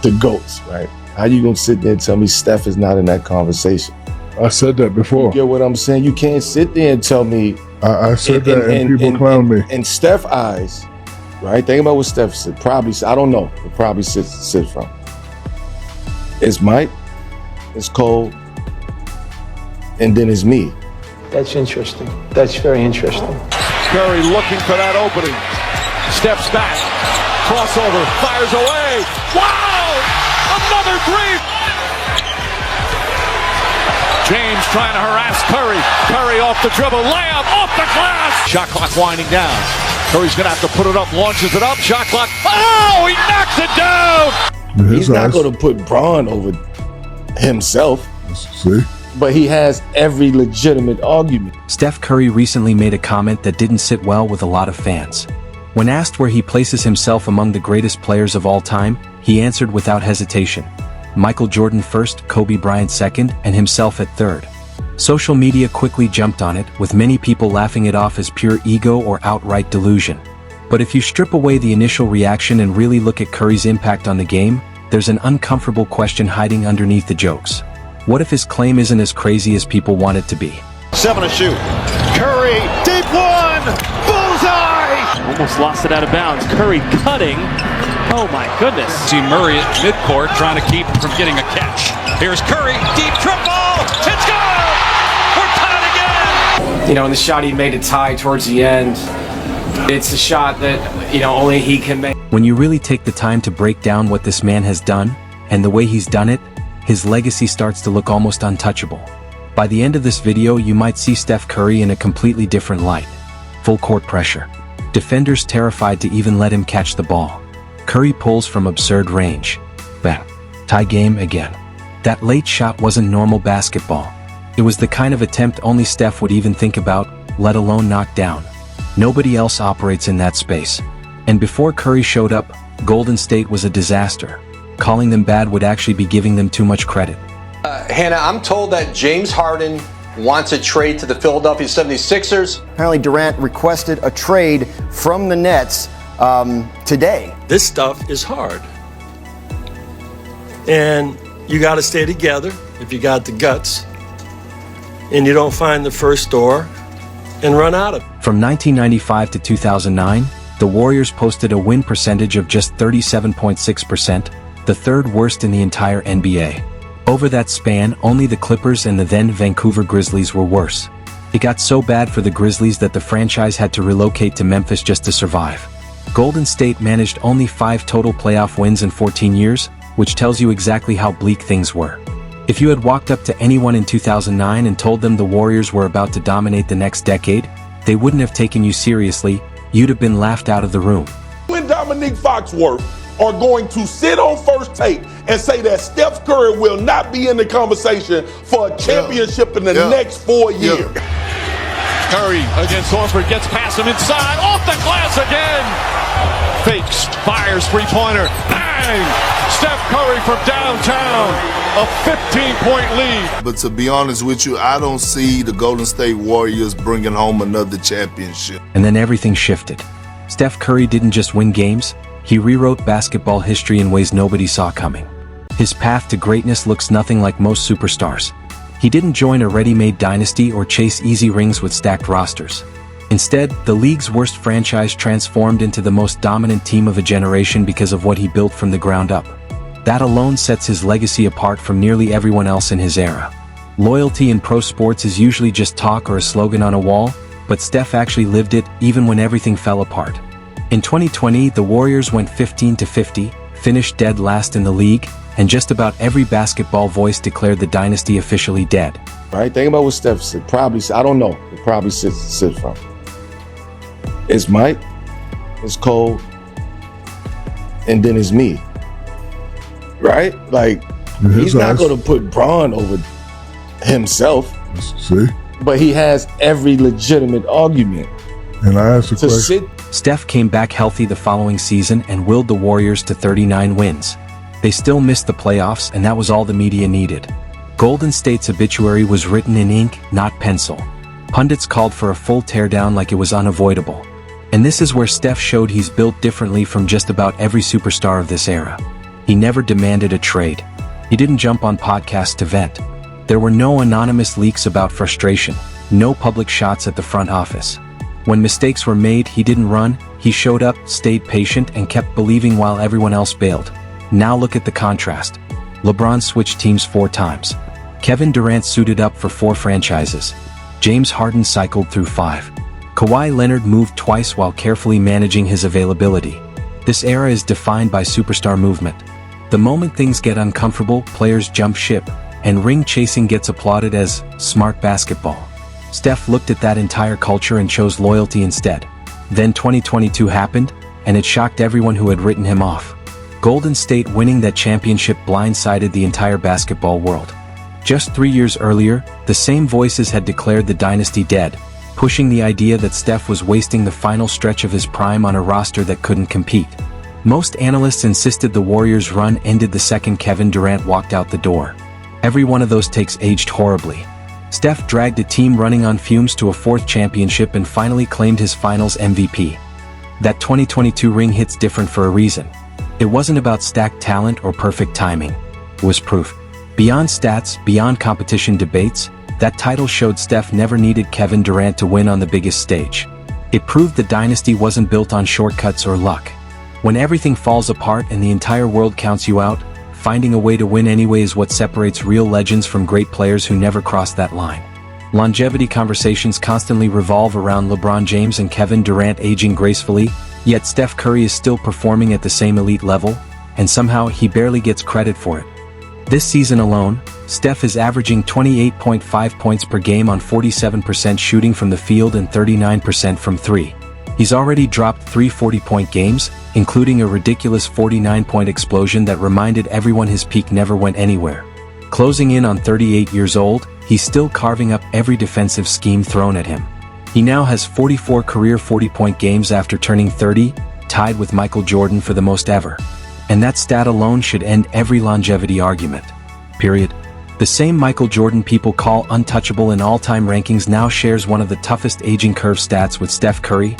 the GOATs, right? How you gonna sit there and tell me Steph is not in that conversation? I said that before. You get what I'm saying? You can't sit there and tell me. I said that and people clown me. In Steph's eyes, right? Think about what Steph said. Probably, I don't know. It probably sits from. It's Mike, it's Cole, and then it's me. That's interesting. That's very interesting. Curry looking for that opening. Steps back. Crossover. Fires away. Wow! Another three! James trying to harass Curry. Curry off the dribble. Layup off the glass. Shot clock winding down. Curry's going to have to put it up. Launches it up. Shot clock. Oh! He knocks it down! He's not going to put Braun over himself. See? But he has every legitimate argument. Steph Curry recently made a comment that didn't sit well with a lot of fans. When asked where he places himself among the greatest players of all time, he answered without hesitation. Michael Jordan first, Kobe Bryant second, and himself at third. Social media quickly jumped on it, with many people laughing it off as pure ego or outright delusion. But if you strip away the initial reaction and really look at Curry's impact on the game, there's an uncomfortable question hiding underneath the jokes. What if his claim isn't as crazy as people want it to be? 7 to shoot. Curry, deep one! Bullseye! Almost lost it out of bounds. Curry cutting. Oh my goodness. See Murray at midcourt trying to keep him from getting a catch. Here's Curry, deep triple! It's good! We're tied again! You know, in the shot he made it tie towards the end, it's a shot that, only he can make. When you really take the time to break down what this man has done, and the way he's done it, his legacy starts to look almost untouchable. By the end of this video, you might see Steph Curry in a completely different light. Full court pressure. Defenders terrified to even let him catch the ball. Curry pulls from absurd range. Bam. Tie game again. That late shot wasn't normal basketball. It was the kind of attempt only Steph would even think about, let alone knock down. Nobody else operates in that space. And before Curry showed up, Golden State was a disaster. Calling them bad would actually be giving them too much credit. Hannah, I'm told that James Harden wants a trade to the Philadelphia 76ers. Apparently Durant requested a trade from the Nets today. This stuff is hard. And you got to stay together if you got the guts. And you don't find the first door and run out of it. From 1995 to 2009, the Warriors posted a win percentage of just 37.6%, the third worst in the entire NBA. Over that span, only the Clippers and the then Vancouver Grizzlies were worse. It got so bad for the Grizzlies that the franchise had to relocate to Memphis just to survive. Golden State managed only 5 total playoff wins in 14 years, which tells you exactly how bleak things were. If you had walked up to anyone in 2009 and told them the Warriors were about to dominate the next decade, they wouldn't have taken you seriously. You'd have been laughed out of the room. When Dominique Foxworth are going to sit on First Take and say that Steph Curry will not be in the conversation for a championship in the next 4 years. Curry against Horford, gets past him inside, off the glass again! Fakes, fires, three-pointer, bang! Steph Curry from downtown, a 15-point lead. But to be honest with you, I don't see the Golden State Warriors bringing home another championship. And then everything shifted. Steph Curry didn't just win games, he rewrote basketball history in ways nobody saw coming. His path to greatness looks nothing like most superstars. He didn't join a ready-made dynasty or chase easy rings with stacked rosters. Instead, the league's worst franchise transformed into the most dominant team of a generation because of what he built from the ground up. That alone sets his legacy apart from nearly everyone else in his era. Loyalty in pro sports is usually just talk or a slogan on a wall, but Steph actually lived it even when everything fell apart. In 2020, the Warriors went 15-50, finished dead last in the league, and just about every basketball voice declared the dynasty officially dead. Right? Think about what Steph said. Probably, I don't know. It probably sit from. It's Mike, it's Cole, and then it's me. Right? Like, he's not going to put Braun over himself. See? But he has every legitimate argument. And I asked a question. Steph came back healthy the following season and willed the Warriors to 39 wins. They still missed the playoffs, and that was all the media needed. Golden State's obituary was written in ink, not pencil. Pundits called for a full teardown like it was unavoidable. And this is where Steph showed he's built differently from just about every superstar of this era. He never demanded a trade. He didn't jump on podcasts to vent. There were no anonymous leaks about frustration, no public shots at the front office. When mistakes were made, he didn't run, he showed up, stayed patient, and kept believing while everyone else bailed. Now look at the contrast. LeBron switched teams 4 times. Kevin Durant suited up for 4 franchises. James Harden cycled through 5. Kawhi Leonard moved twice while carefully managing his availability. This era is defined by superstar movement. The moment things get uncomfortable, players jump ship, and ring chasing gets applauded as smart basketball. Steph looked at that entire culture and chose loyalty instead. Then 2022 happened, and it shocked everyone who had written him off. Golden State winning that championship blindsided the entire basketball world. Just 3 years earlier, the same voices had declared the dynasty dead, pushing the idea that Steph was wasting the final stretch of his prime on a roster that couldn't compete. Most analysts insisted the Warriors' run ended the second Kevin Durant walked out the door. Every one of those takes aged horribly. Steph dragged a team running on fumes to a 4th championship and finally claimed his finals MVP. That 2022 ring hits different for a reason. It wasn't about stacked talent or perfect timing. It was proof. Beyond stats, beyond competition debates, that title showed Steph never needed Kevin Durant to win on the biggest stage. It proved the dynasty wasn't built on shortcuts or luck. When everything falls apart and the entire world counts you out, finding a way to win anyway is what separates real legends from great players who never cross that line. Longevity conversations constantly revolve around LeBron James and Kevin Durant aging gracefully, yet Steph Curry is still performing at the same elite level, and somehow he barely gets credit for it. This season alone, Steph is averaging 28.5 points per game on 47% shooting from the field and 39% from 3. He's already dropped 3 40-point games, including a ridiculous 49-point explosion that reminded everyone his peak never went anywhere. Closing in on 38 years old, he's still carving up every defensive scheme thrown at him. He now has 44 career 40-point games after turning 30, tied with Michael Jordan for the most ever. And that stat alone should end every longevity argument. Period. The same Michael Jordan people call untouchable in all-time rankings now shares one of the toughest aging curve stats with Steph Curry.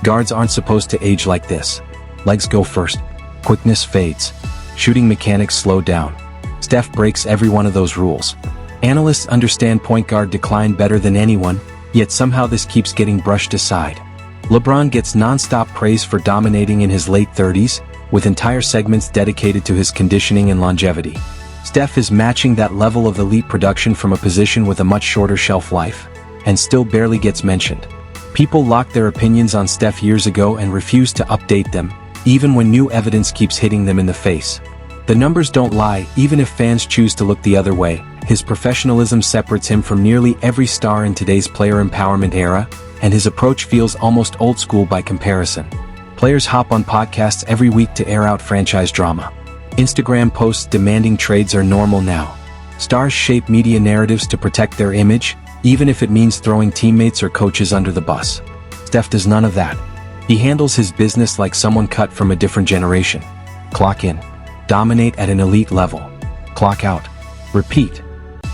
Guards aren't supposed to age like this. Legs go first. Quickness fades. Shooting mechanics slow down. Steph breaks every one of those rules. Analysts understand point guard decline better than anyone, yet somehow this keeps getting brushed aside. LeBron gets non-stop praise for dominating in his late 30s, with entire segments dedicated to his conditioning and longevity. Steph is matching that level of elite production from a position with a much shorter shelf life, and still barely gets mentioned. People locked their opinions on Steph years ago and refuse to update them, even when new evidence keeps hitting them in the face. The numbers don't lie, even if fans choose to look the other way. His professionalism separates him from nearly every star in today's player empowerment era, and his approach feels almost old school by comparison. Players hop on podcasts every week to air out franchise drama. Instagram posts demanding trades are normal now. Stars shape media narratives to protect their image, even if it means throwing teammates or coaches under the bus. Steph does none of that. He handles his business like someone cut from a different generation. Clock in. Dominate at an elite level. Clock out. Repeat.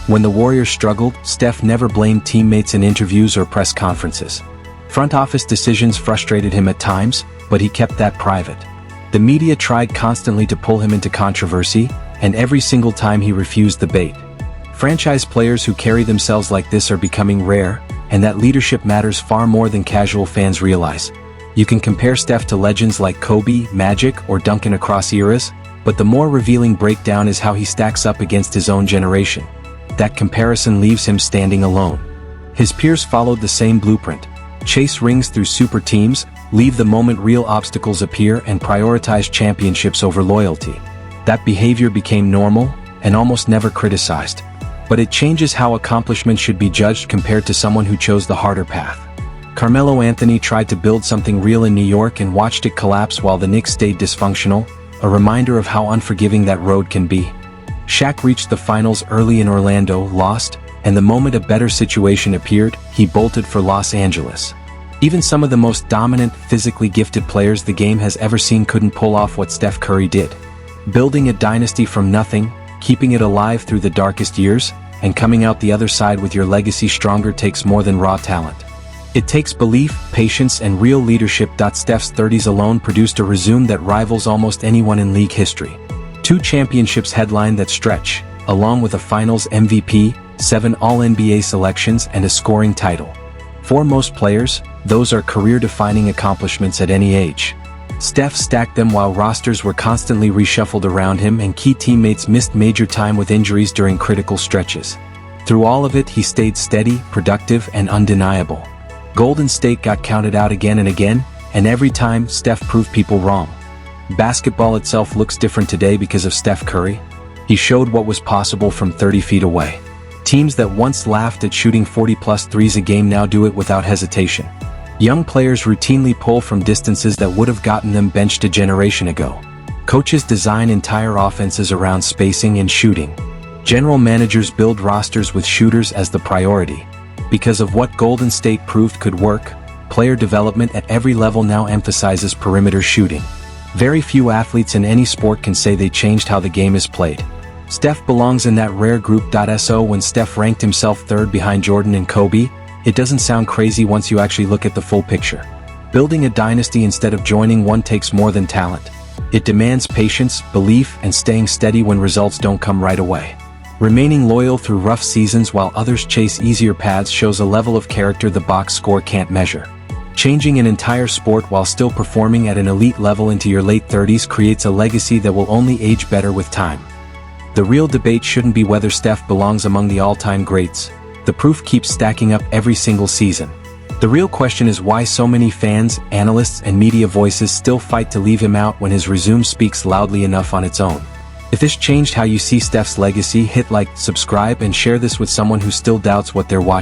When the Warriors struggled, Steph never blamed teammates in interviews or press conferences. Front office decisions frustrated him at times, but he kept that private. The media tried constantly to pull him into controversy, and every single time he refused the bait. Franchise players who carry themselves like this are becoming rare, and that leadership matters far more than casual fans realize. You can compare Steph to legends like Kobe, Magic, or Duncan across eras, but the more revealing breakdown is how he stacks up against his own generation. That comparison leaves him standing alone. His peers followed the same blueprint. Chase rings through super teams, leave the moment real obstacles appear, and prioritize championships over loyalty. That behavior became normal, and almost never criticized. But it changes how accomplishment should be judged compared to someone who chose the harder path. Carmelo Anthony tried to build something real in New York and watched it collapse while the Knicks stayed dysfunctional, a reminder of how unforgiving that road can be. Shaq reached the finals early in Orlando, lost, and the moment a better situation appeared, he bolted for Los Angeles. Even some of the most dominant, physically gifted players the game has ever seen couldn't pull off what Steph Curry did. Building a dynasty from nothing, keeping it alive through the darkest years, and coming out the other side with your legacy stronger takes more than raw talent. It takes belief, patience, and real leadership. Steph's 30s alone produced a resume that rivals almost anyone in league history. 2 championships headline that stretch, along with a finals MVP, 7 All-NBA selections and a scoring title. For most players, those are career-defining accomplishments at any age. Steph stacked them while rosters were constantly reshuffled around him and key teammates missed major time with injuries during critical stretches. Through all of it, he stayed steady, productive, and undeniable. Golden State got counted out again and again, and every time, Steph proved people wrong. Basketball itself looks different today because of Steph Curry. He showed what was possible from 30 feet away. Teams that once laughed at shooting 40-plus threes a game now do it without hesitation. Young players routinely pull from distances that would have gotten them benched a generation ago. Coaches design entire offenses around spacing and shooting. General managers build rosters with shooters as the priority. Because of what Golden State proved could work, player development at every level now emphasizes perimeter shooting. Very few athletes in any sport can say they changed how the game is played. Steph belongs in that rare group. So when Steph ranked himself third behind Jordan and Kobe, it doesn't sound crazy once you actually look at the full picture. Building a dynasty instead of joining one takes more than talent. It demands patience, belief, and staying steady when results don't come right away. Remaining loyal through rough seasons while others chase easier paths shows a level of character the box score can't measure. Changing an entire sport while still performing at an elite level into your late 30s creates a legacy that will only age better with time. The real debate shouldn't be whether Steph belongs among the all-time greats. The proof keeps stacking up every single season. The real question is why so many fans, analysts, and media voices still fight to leave him out when his resume speaks loudly enough on its own. If this changed how you see Steph's legacy, hit like, subscribe, and share this with someone who still doubts what they're watching.